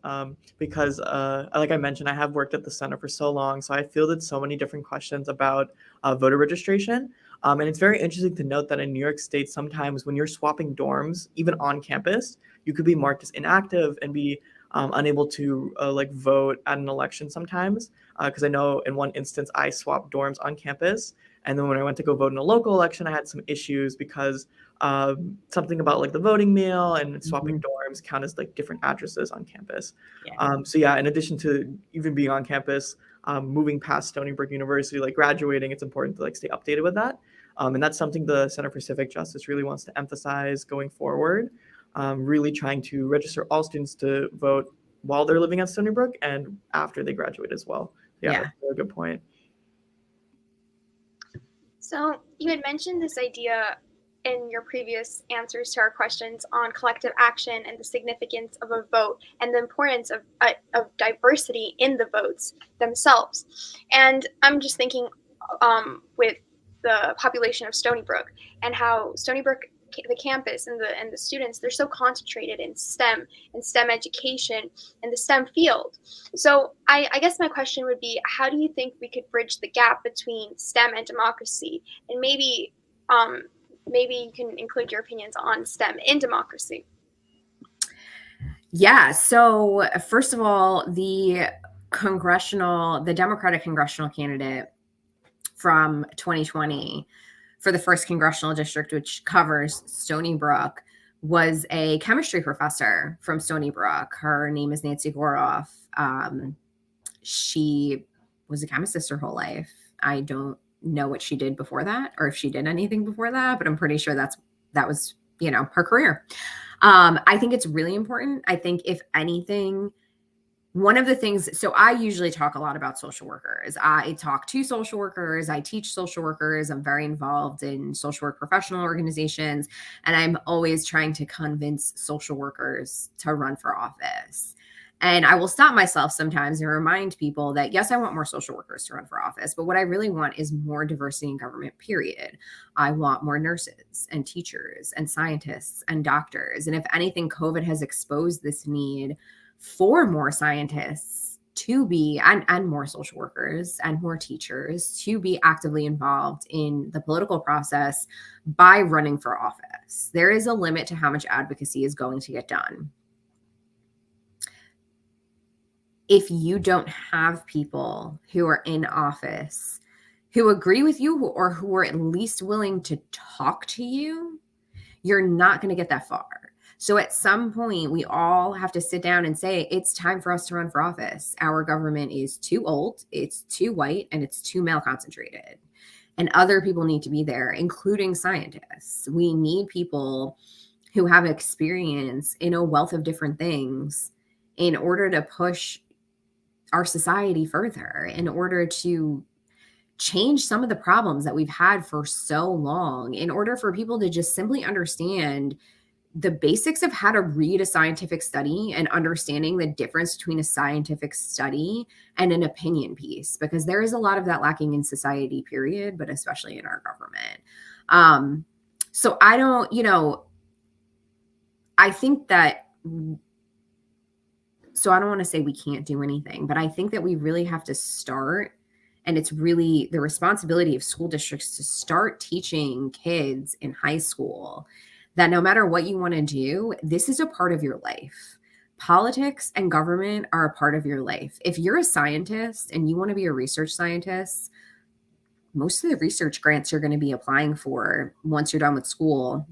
because like I mentioned, I have worked at the center for so long, so I fielded so many different questions about voter registration. And it's very interesting to note that in New York State, sometimes when you're swapping dorms, even on campus, you could be marked as inactive and be unable to like vote at an election sometimes. Because I know in one instance, I swapped dorms on campus. And then when I went to go vote in a local election, I had some issues because something about like the voting meal and swapping dorms count as like different addresses on campus. Yeah. So yeah, in addition to even being on campus, moving past Stony Brook University, like graduating, it's important to like stay updated with that. And that's something the Center for Civic Justice really wants to emphasize going forward, really trying to register all students to vote while they're living at Stony Brook and after they graduate as well. Yeah. That's a really good point. So you had mentioned this idea in your previous answers to our questions on collective action and the significance of a vote and the importance of diversity in the votes themselves. And I'm just thinking with the population of Stony Brook and how Stony Brook, the campus and the students, they're so concentrated in STEM and STEM education and the STEM field. So I guess my question would be, how do you think we could bridge the gap between STEM and democracy? And maybe you can include your opinions on STEM in democracy. Yeah. So first of all, the Democratic congressional candidate from 2020 for the first congressional district, which covers Stony Brook, was a chemistry professor from Stony Brook. Her name is Nancy Goroff. She was a chemist her whole life. I don't know what she did before that, or if she did anything before that, but I'm pretty sure that was, you know, her career. I think it's really important. I think if anything, one of the things, so I usually talk a lot about social workers. I talk to social workers. I teach social workers. I'm very involved in social work professional organizations. And I'm always trying to convince social workers to run for office. And I will stop myself sometimes and remind people that, yes, I want more social workers to run for office, but what I really want is more diversity in government, period. I want more nurses and teachers and scientists and doctors. And if anything, COVID has exposed this need for more scientists to be, and more social workers and more teachers to be actively involved in the political process by running for office. There is a limit to how much advocacy is going to get done. If you don't have people who are in office who agree with you or who are at least willing to talk to you, you're not going to get that far. So at some point, we all have to sit down and say, it's time for us to run for office. Our government is too old, it's too white, and it's too male concentrated. And other people need to be there, including scientists. We need people who have experience in a wealth of different things in order to push our society further, in order to change some of the problems that we've had for so long, in order for people to just simply understand the basics of how to read a scientific study and understanding the difference between a scientific study and an opinion piece, because there is a lot of that lacking in society, period, but especially in our government. So I don't, I think that, so I don't want to say we can't do anything, but I think that we really have to start, and it's really the responsibility of school districts to start teaching kids in high school that no matter what you want to do, this is a part of your life. Politics and government are a part of your life. If you're a scientist and you want to be a research scientist, most of the research grants you're going to be applying for once you're done with school,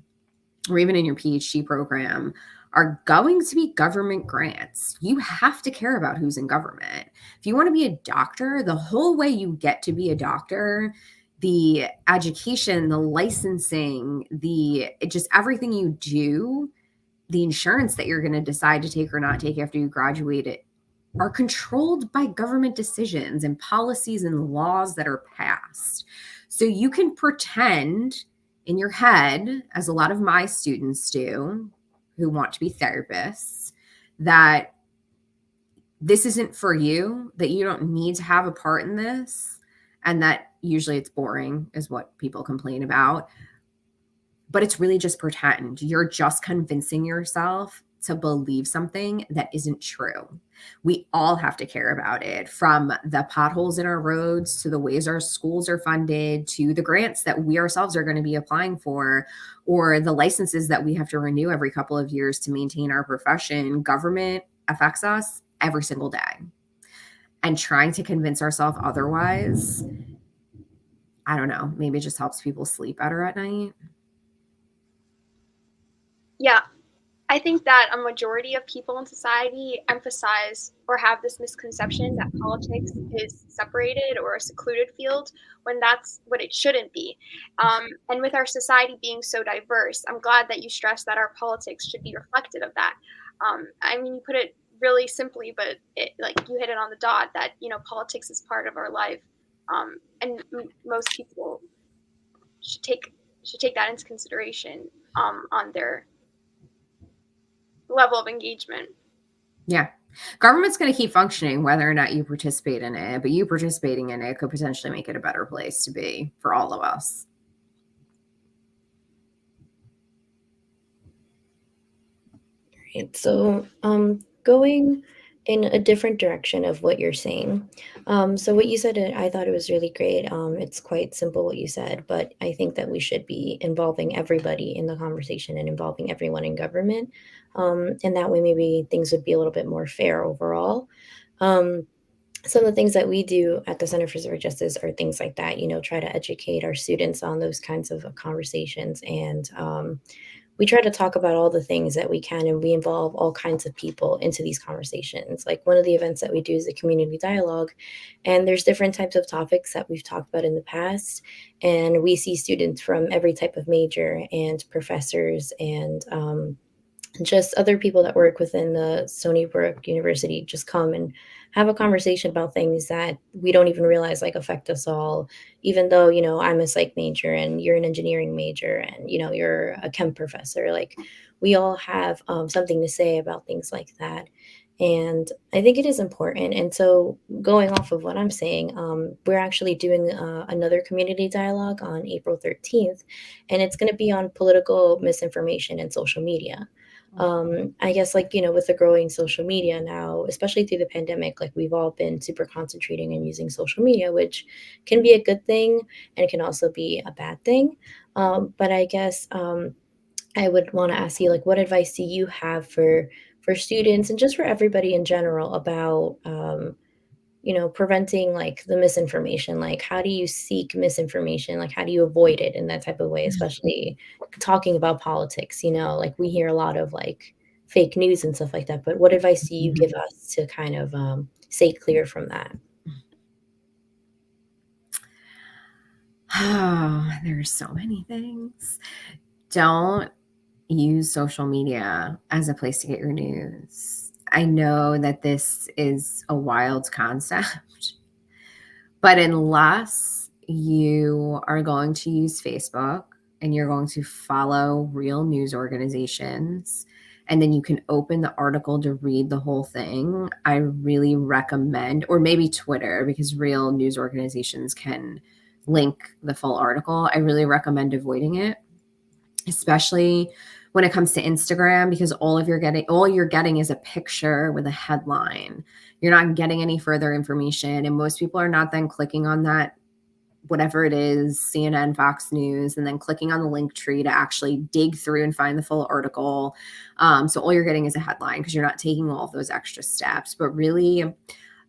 or even in your PhD program, are going to be government grants. You have to care about who's in government. If you want to be a doctor, the whole way you get to be a doctor, the education, the licensing, just everything you do, the insurance that you're going to decide to take or not take after you graduate it, are controlled by government decisions and policies and laws that are passed. So you can pretend in your head, as a lot of my students do, who want to be therapists, that this isn't for you, that you don't need to have a part in this, and that usually it's boring is what people complain about. But it's really just pretend. You're just convincing yourself to believe something that isn't true. We all have to care about it, from the potholes in our roads to the ways our schools are funded to the grants that we ourselves are going to be applying for, or the licenses that we have to renew every couple of years to maintain our profession. Government affects us every single day. And trying to convince ourselves otherwise, I don't know, maybe it just helps people sleep better at night. Yeah, I think that a majority of people in society emphasize or have this misconception that politics is separated or a secluded field, when that's what it shouldn't be. And with our society being so diverse, I'm glad that you stressed that our politics should be reflective of that. I mean, you put it really simply, but you hit it on the dot, that politics is part of our life, and most people should take that into consideration on their level of engagement. Yeah. Government's going to keep functioning whether or not you participate in it, but you participating in it could potentially make it a better place to be for all of us. Right. So going in a different direction of what you're saying. So what you said, I thought it was really great. It's quite simple what you said, but I think that we should be involving everybody in the conversation and involving everyone in government. And that way maybe things would be a little bit more fair overall. Some of the things that we do at the Center for Civic Justice are things like that, try to educate our students on those kinds of conversations. And we try to talk about all the things that we can, and we involve all kinds of people into these conversations. Like one of the events that we do is a community dialogue, and there's different types of topics that we've talked about in the past. And we see students from every type of major and professors and just other people that work within the Stony Brook University just come and have a conversation about things that we don't even realize affect us all, even though, I'm a psych major and you're an engineering major and, you're a chem professor. We all have something to say about things like that. And I think it is important. And so, going off of what I'm saying, we're actually doing another community dialogue on April 13th, and it's going to be on political misinformation and social media. I guess, like, with the growing social media now, especially through the pandemic, like, we've all been super concentrating and using social media, which can be a good thing and can also be a bad thing. But I guess I would want to ask you, like, what advice do you have for students and just for everybody in general about preventing like the misinformation? Like, how do you seek misinformation? Like, how do you avoid it in that type of way, especially talking about politics? Like, we hear a lot of like fake news and stuff like that, but what advice do you give us to kind of stay clear from that? Oh, there's so many things. Don't use social media as a place to get your news. I know that this is a wild concept, but unless you are going to use Facebook and you're going to follow real news organizations, and then you can open the article to read the whole thing, I really recommend, or maybe Twitter, because real news organizations can link the full article. I really recommend avoiding it, especially when it comes to Instagram, because all you're getting is a picture with a headline. You're not getting any further information. And most people are not then clicking on that, whatever it is, CNN, Fox News, and then clicking on the link tree to actually dig through and find the full article. So all you're getting is a headline because you're not taking all of those extra steps. But really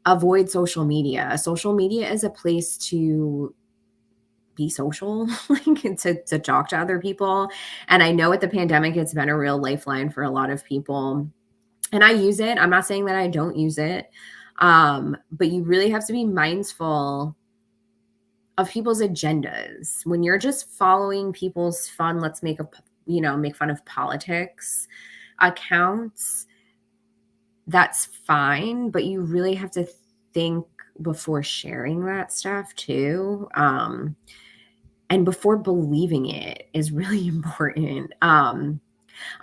avoid social media. Social media is a place to be social, like to talk to other people. And I know with the pandemic, it's been a real lifeline for a lot of people. And I use it. I'm not saying that I don't use it. But you really have to be mindful of people's agendas. When you're just following people's fun, let's make fun of politics accounts, that's fine. But you really have to think before sharing that stuff too. And before believing it is really important. I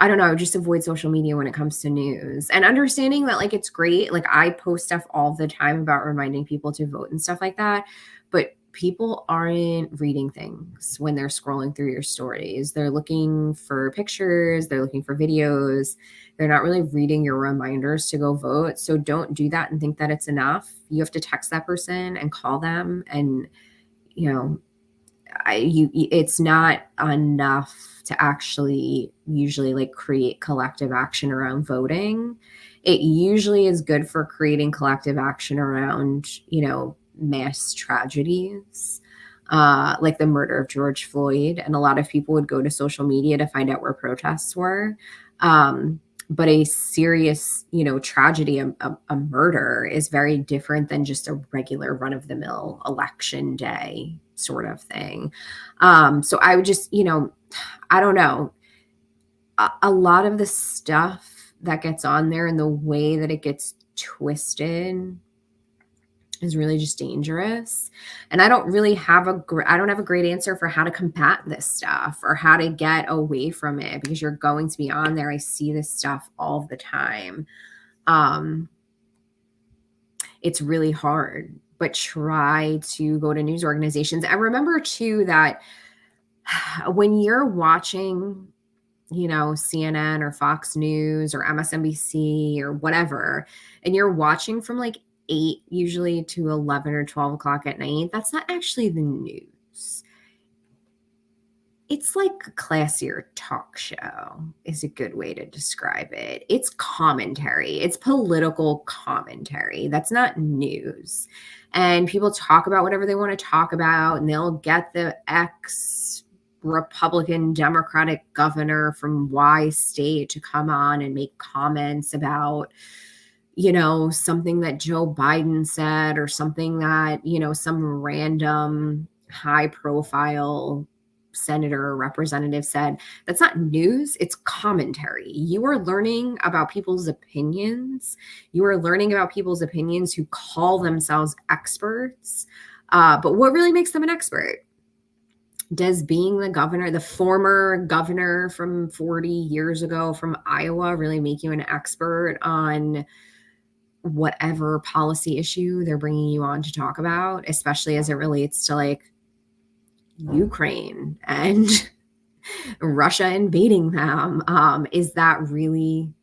don't know, just avoid social media when it comes to news, and understanding that like it's great. Like, I post stuff all the time about reminding people to vote and stuff like that, but people aren't reading things when they're scrolling through your stories. They're looking for pictures, they're looking for videos. They're not really reading your reminders to go vote. So don't do that and think that it's enough. You have to text that person and call them, and it's not enough to actually usually like create collective action around voting. It usually is good for creating collective action around, mass tragedies, like the murder of George Floyd. And a lot of people would go to social media to find out where protests were. But a serious, tragedy, a murder, is very different than just a regular run-of-the-mill election day sort of thing. So I would just, I don't know. A lot of the stuff that gets on there and the way that it gets twisted is really just dangerous. And I don't really have a great answer for how to combat this stuff or how to get away from it, because you're going to be on there. I see this stuff all the time. It's really hard, but try to go to news organizations. And remember too that when you're watching, CNN or Fox News or MSNBC or whatever, and you're watching from like 8 usually to 11 or 12 o'clock at night, that's not actually the news. It's like a classier talk show is a good way to describe it. It's commentary. It's political commentary. That's not news. And people talk about whatever they want to talk about, and they'll get the Republican Democratic governor from Y state to come on and make comments about, something that Joe Biden said, or something that, some random high profile senator or representative said. That's not news. It's commentary. You are learning about people's opinions. You are learning about people's opinions who call themselves experts. But what really makes them an expert? Does being the former governor from 40 years ago from Iowa, really make you an expert on, whatever policy issue they're bringing you on to talk about, especially as it relates to like Ukraine and Russia invading them. Is that really,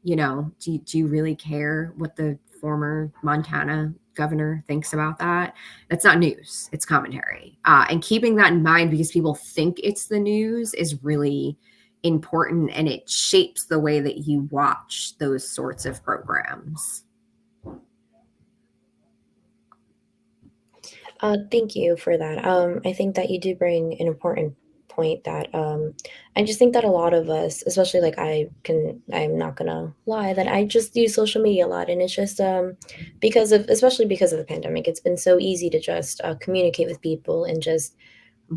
do you really care what the former Montana governor thinks about that? That's not news, it's commentary. And keeping that in mind, because people think it's the news, is really important, and it shapes the way that you watch those sorts of programs. Thank you for that. I think that you do bring an important point that I just think that a lot of us, especially like I'm not gonna lie that I just use social media a lot, and it's just especially because of the pandemic, it's been so easy to just communicate with people and just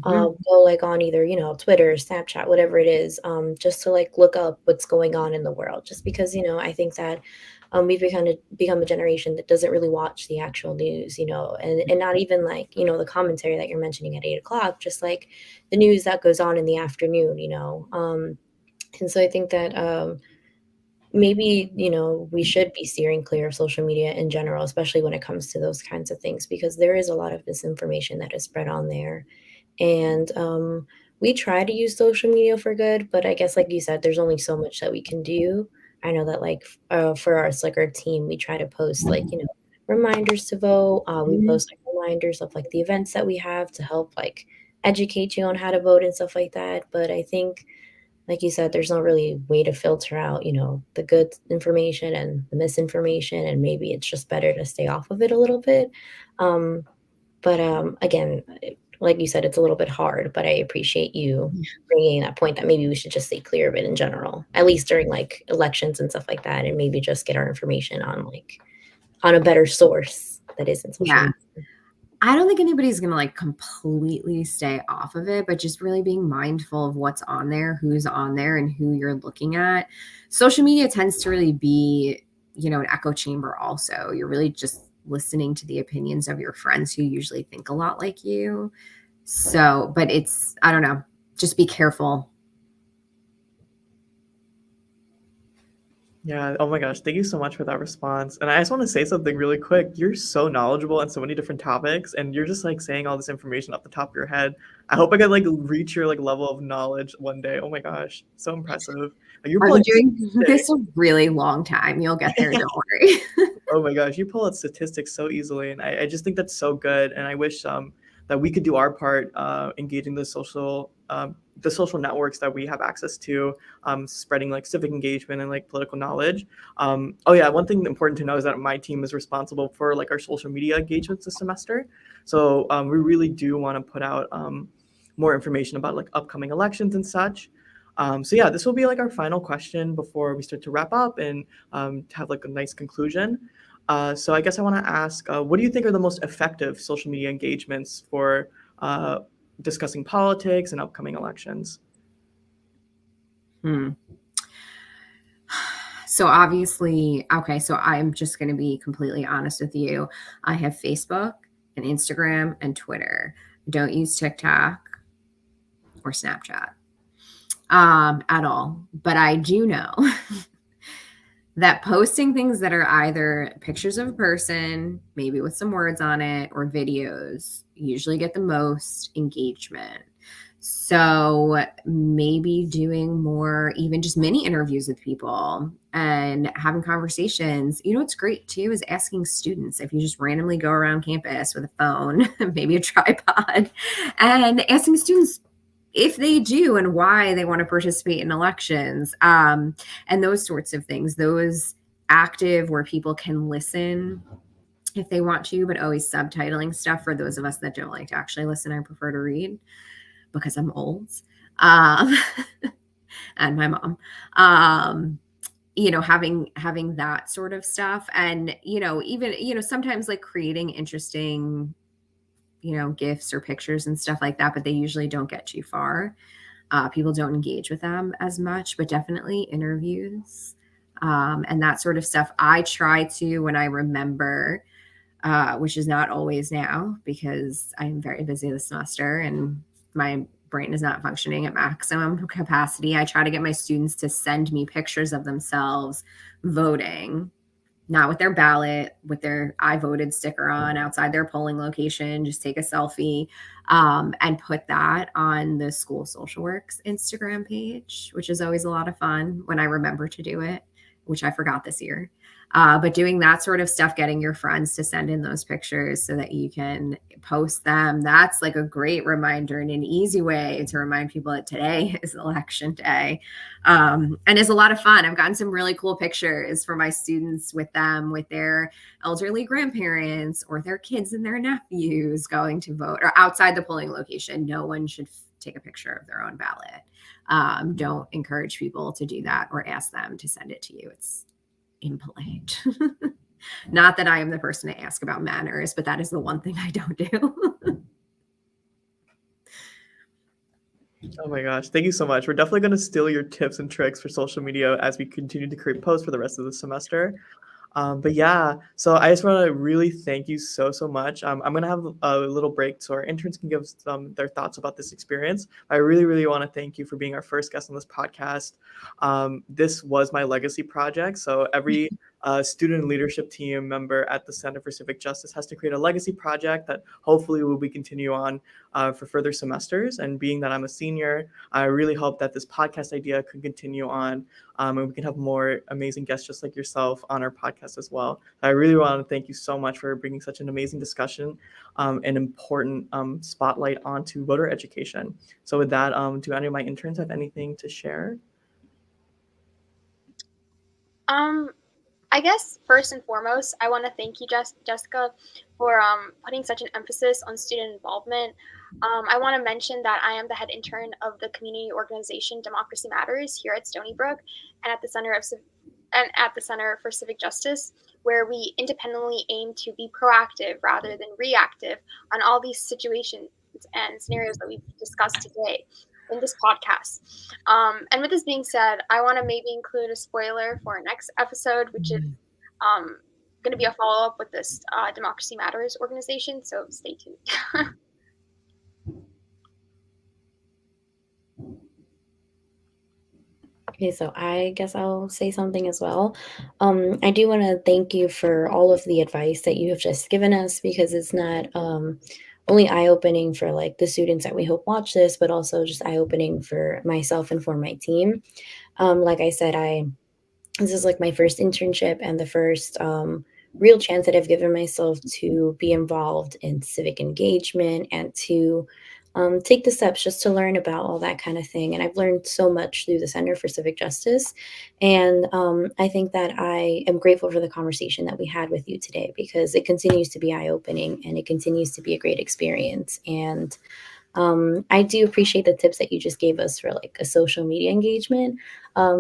go like on either, Twitter, Snapchat, whatever it is, just to like look up what's going on in the world. Just because, I think that we've become a generation that doesn't really watch the actual news, and not even like, the commentary that you're mentioning at 8 o'clock, just like the news that goes on in the afternoon, and so I think that maybe, we should be steering clear of social media in general, especially when it comes to those kinds of things, because there is a lot of misinformation that is spread on there. And we try to use social media for good, but I guess, like you said, there's only so much that we can do. I know that, like, for us, like our team, we try to post, like, reminders to vote. We post like reminders of like the events that we have to help like educate you on how to vote and stuff like that. But I think, like you said, there's no really way to filter out, the good information and the misinformation, and maybe it's just better to stay off of it a little bit. But again, like you said, it's a little bit hard, but I appreciate you bringing that point that maybe we should just stay clear of it in general, at least during like elections and stuff like that, and maybe just get our information on a better source that isn't social media. I don't think anybody's going to like completely stay off of it, but just really being mindful of what's on there, who's on there, and who you're looking at. Social media tends to really be, an echo chamber also. You're really just listening to the opinions of your friends who usually think a lot like you. So, but I don't know, just be careful. Yeah. Oh my gosh. Thank you so much for that response. And I just want to say something really quick. You're so knowledgeable on so many different topics, and you're just like saying all this information off the top of your head. I hope I could like reach your like level of knowledge one day. Oh my gosh. So impressive. Like, I've been doing this a really long time. You'll get there. Don't worry. Oh my gosh. You pull out statistics so easily. And I just think that's so good. And I wish that we could do our part engaging the social networks that we have access to, spreading like civic engagement and like political knowledge. Oh yeah, one thing important to know is that my team is responsible for like our social media engagements this semester. So we really do want to put out more information about like upcoming elections and such. So yeah, this will be like our final question before we start to wrap up and to have like a nice conclusion. So I guess I want to ask, what do you think are the most effective social media engagements for discussing politics and upcoming elections? So obviously, okay, so I'm just going to be completely honest with you. I have Facebook and Instagram and Twitter. I don't use TikTok or Snapchat at all. But I do know that posting things that are either pictures of a person, maybe with some words on it, or videos usually get the most engagement. So maybe doing more, even just mini interviews with people and having conversations. What's great too is asking students, if you just randomly go around campus with a phone, maybe a tripod, and asking students if they do and why they want to participate in elections, and those sorts of things, those active where people can listen if they want to, but always subtitling stuff for those of us that don't like to actually listen. I prefer to read because I'm old, and my mom, having that sort of stuff. And, even, sometimes like creating interesting, GIFs or pictures and stuff like that, but they usually don't get too far. People don't engage with them as much, but definitely interviews, and that sort of stuff. I try to, when I remember, which is not always now because I'm very busy this semester and my brain is not functioning at maximum capacity. I try to get my students to send me pictures of themselves voting, not with their ballot, with their I voted sticker on outside their polling location, just take a selfie and put that on the school social works Instagram page, which is always a lot of fun when I remember to do it, which I forgot this year. But doing that sort of stuff, getting your friends to send in those pictures so that you can post them, that's like a great reminder and an easy way to remind people that today is election day. And it's a lot of fun. I've gotten some really cool pictures for my students with them, with their elderly grandparents or their kids and their nephews going to vote or outside the polling location. No one should take a picture of their own ballot. Don't encourage people to do that or ask them to send it to you. It's impolite. Not that I am the person to ask about manners, but that is the one thing I don't do. Oh my gosh, thank you so much. We're definitely going to steal your tips and tricks for social media as we continue to create posts for the rest of the semester. But yeah, so I just want to really thank you so much. I'm going to have a little break so our interns can give their thoughts about this experience. I really want to thank you for being our first guest on this podcast. This was my legacy project. So every student leadership team member at the Center for Civic Justice has to create a legacy project that hopefully will be continue on for further semesters. And being that I'm a senior, I really hope that this podcast idea could continue on and we can have more amazing guests just like yourself on our podcast as well. I really want to thank you so much for bringing such an amazing discussion and important spotlight onto voter education. So with that, do any of my interns have anything to share? I guess first and foremost, I want to thank you, Jessica, for putting such an emphasis on student involvement. I want to mention that I am the head intern of the community organization Democracy Matters here at Stony Brook and at the Center for Civic Justice, where we independently aim to be proactive rather than reactive on all these situations and scenarios that we've discussed today in this podcast. And with this being said, I want to maybe include a spoiler for our next episode, which is going to be a follow-up with this Democracy Matters organization, so stay tuned. Okay, so I guess I'll say something as well. I do want to thank you for all of the advice that you have just given us, because it's not only eye-opening for like the students that we hope watch this, but also just eye-opening for myself and for my team. Like I said, this is like my first internship and the first real chance that I've given myself to be involved in civic engagement and to take the steps just to learn about all that kind of thing. And I've learned so much through the Center for Civic Justice. And I think that I am grateful for the conversation that we had with you today, because it continues to be eye-opening and it continues to be a great experience. And I do appreciate the tips that you just gave us for like a social media engagement,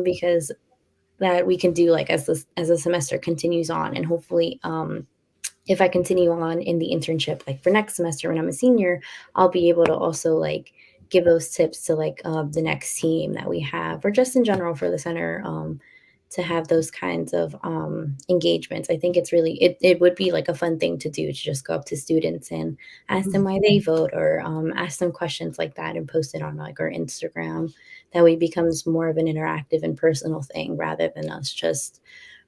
because that we can do like as the semester continues on, and hopefully if I continue on in the internship, like for next semester when I'm a senior, I'll be able to also like give those tips to like the next team that we have, or just in general for the center, to have those kinds of engagements. I think it's really, it would be like a fun thing to do, to just go up to students and ask them why they vote, or ask them questions like that and post it on like our Instagram. That way it becomes more of an interactive and personal thing rather than us just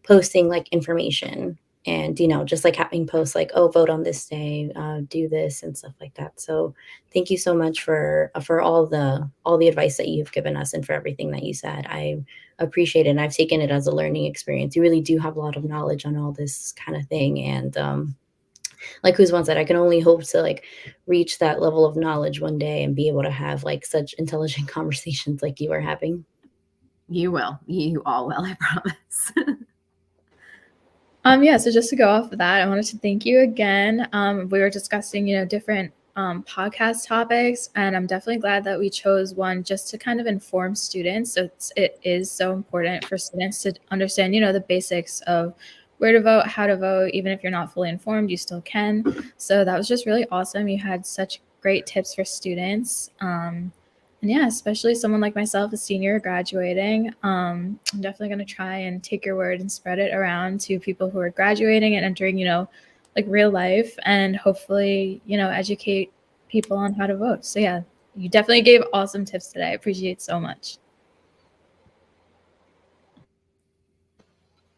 posting like information and, you know, just like having posts like, oh, vote on this day, do this and stuff like that. So thank you so much for all the advice that you've given us and for everything that you said. I appreciate it. And I've taken it as a learning experience. You really do have a lot of knowledge on all this kind of thing. And like Husbaan said, I can only hope to like reach that level of knowledge one day and be able to have like such intelligent conversations like you are having. You will. You all will, I promise. Yeah, so just to go off of that, I wanted to thank you again. We were discussing, different podcast topics, and I'm definitely glad that we chose one just to kind of inform students. So it is so important for students to understand, the basics of where to vote, how to vote. Even if you're not fully informed, you still can. So that was just really awesome. You had such great tips for students. And yeah, especially someone like myself, a senior graduating, I'm definitely going to try and take your word and spread it around to people who are graduating and entering, like real life, and hopefully, educate people on how to vote. So yeah, you definitely gave awesome tips today. I appreciate it so much.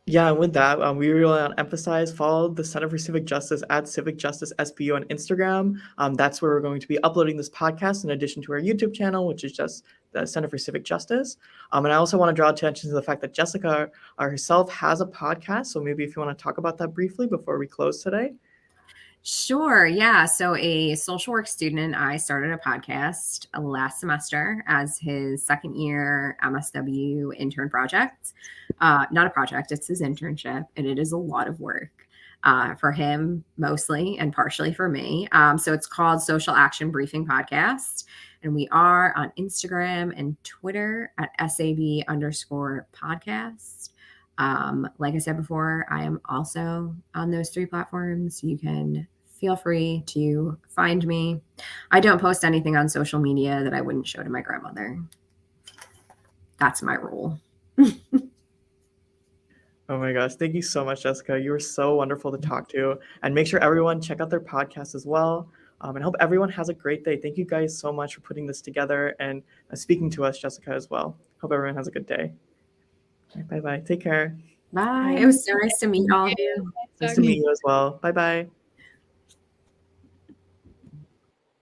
Yeah, and with that, we really want to emphasize follow the Center for Civic Justice at Civic Justice SBU on Instagram. That's where we're going to be uploading this podcast in addition to our YouTube channel, which is just the Center for Civic Justice. And I also want to draw attention to the fact that Jessica herself has a podcast. So maybe if you want to talk about that briefly before we close today. Sure. Yeah. So a social work student and I started a podcast last semester as his second year MSW intern project. Not a project, it's his internship, and it is a lot of work for him mostly and partially for me. So it's called Social Action Briefing Podcast. And we are on Instagram and Twitter at SAB_podcast. Like I said before, I am also on those 3 platforms. You can feel free to find me. I don't post anything on social media that I wouldn't show to my grandmother. That's my role. Oh my gosh. Thank you so much, Jessica. You were so wonderful to talk to. And make sure everyone check out their podcast as well. And hope everyone has a great day. Thank you guys so much for putting this together and speaking to us, Jessica, as well. Hope everyone has a good day. Bye-bye. Take care. Bye. It was so nice to meet all of you. Nice to meet you as well. Bye-bye.